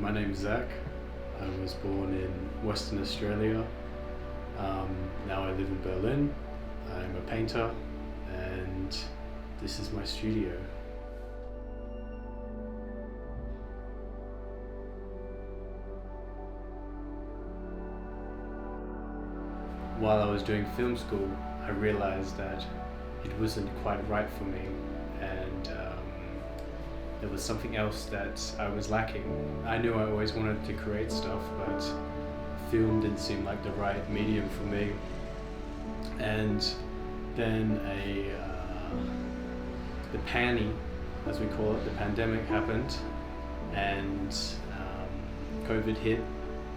My name's Zach. I was born in Western Australia. Now I live in Berlin. I'm a painter, and this is my studio. While I was doing film school, I realized that it wasn't quite right for me, and there was something else that I was lacking. I knew I always wanted to create stuff, but film didn't seem like the right medium for me. And then the panny, as we call it, the pandemic happened, and COVID hit,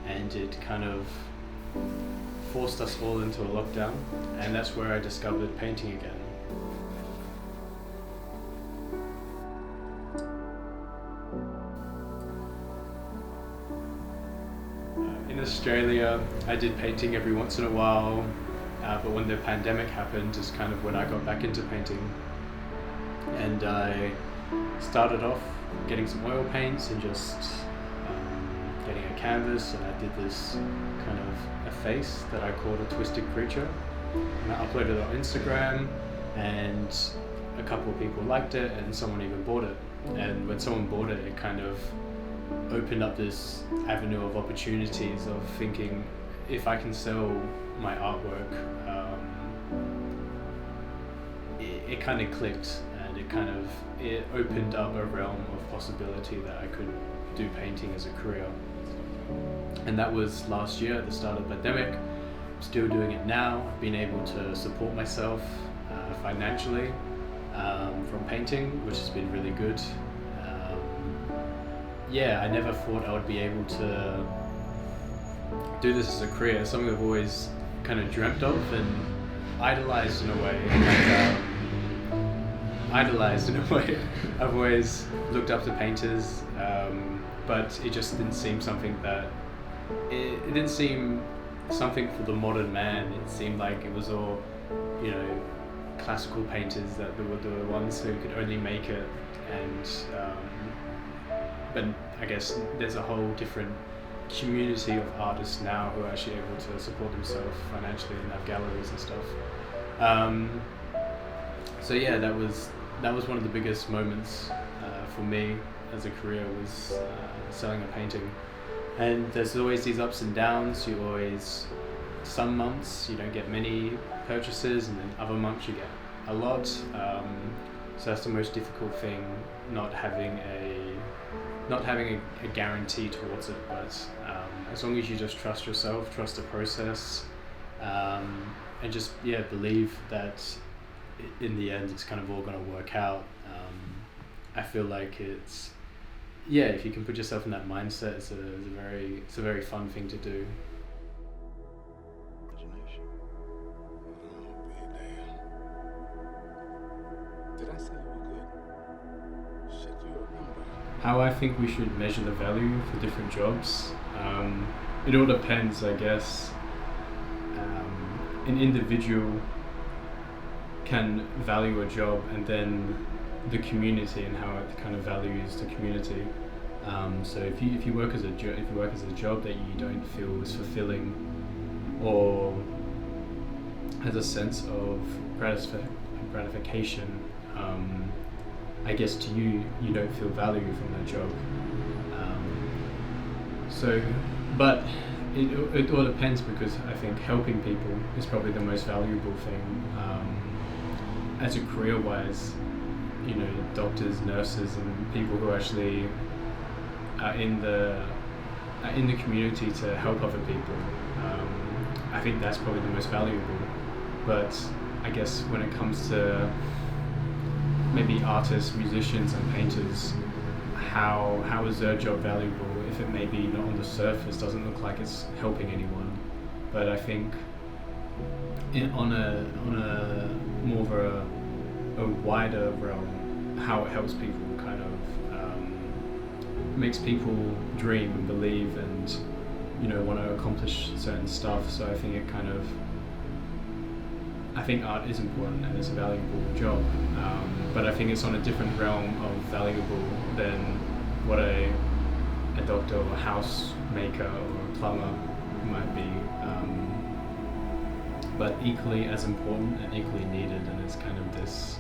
and it kind of forced us all into a lockdown, and that's where I discovered painting again. In Australia, I did painting every once in a while, but when the pandemic happened is kind of when I got back into painting. And I started off getting some oil paints and just getting a canvas, and I did this kind of a face that I called a twisted creature. And I uploaded it on Instagram, and a couple of people liked it, and someone even bought it. And when someone bought it, it kind of opened up this avenue of opportunities of thinking, if I can sell my artwork, it kind of clicked, and it opened up a realm of possibility that I could do painting as a career. And that was last year at the start of the pandemic. I'm still doing it now. I've been able to support myself financially from painting, which has been really good. I never thought I would be able to do this as a career. It's something I've always kind of dreamt of and idolized in a way. I've always looked up to painters, but it just didn't seem something that it didn't seem something for the modern man. It seemed like it was all, classical painters that were the ones who could only make it, and but I guess there's a whole different community of artists now who are actually able to support themselves financially and have galleries and stuff. That was one of the biggest moments for me as a career, was selling a painting. And there's always these ups and downs. Some months you don't get many purchases, and then other months you get a lot. So that's the most difficult thing, not having a guarantee towards it. But as long as you just trust yourself, trust the process, and just believe that in the end it's kind of all going to work out. I feel like it's if you can put yourself in that mindset, it's a very fun thing to do. Did I say you were good? Shit, you remember. How I think we should measure the value for different jobs. It all depends, I guess. An individual can value a job, and then the community and how it kind of values the community. So if you work as a job that you don't feel is fulfilling, or has a sense of gratification, I guess to you don't feel value from that job. But it all depends, because I think helping people is probably the most valuable thing. As a career-wise, doctors, nurses, and people who actually are in the community to help other people. I think that's probably the most valuable. But I guess when it comes to maybe artists, musicians, and painters, how is their job valuable if it maybe not on the surface doesn't look like it's helping anyone? But I think on a more of a wider realm, how it helps people kind of makes people dream and believe and want to accomplish certain stuff. So I think art is important and it's a valuable job, but I think it's on a different realm of valuable than what a doctor or a housemaker or a plumber might be, but equally as important and equally needed. And it's kind of this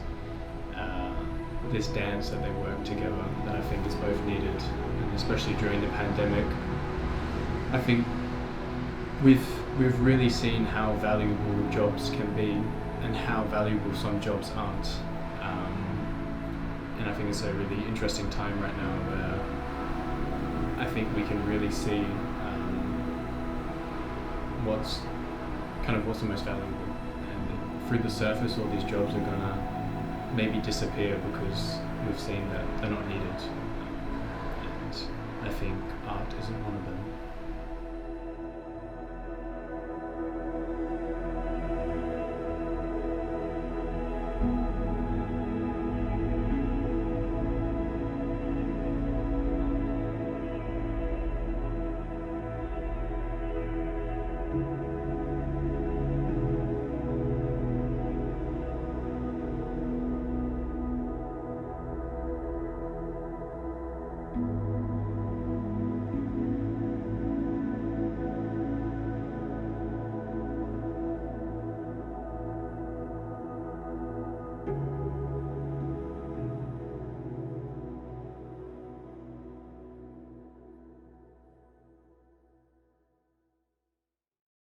dance that they work together that I think is both needed, and especially during the pandemic. I think we've really seen how valuable jobs can be and how valuable some jobs aren't. And I think it's a really interesting time right now where I think we can really see what's the most valuable. And through the surface, all these jobs are gonna maybe disappear because we've seen that they're not needed. And I think art isn't one of them.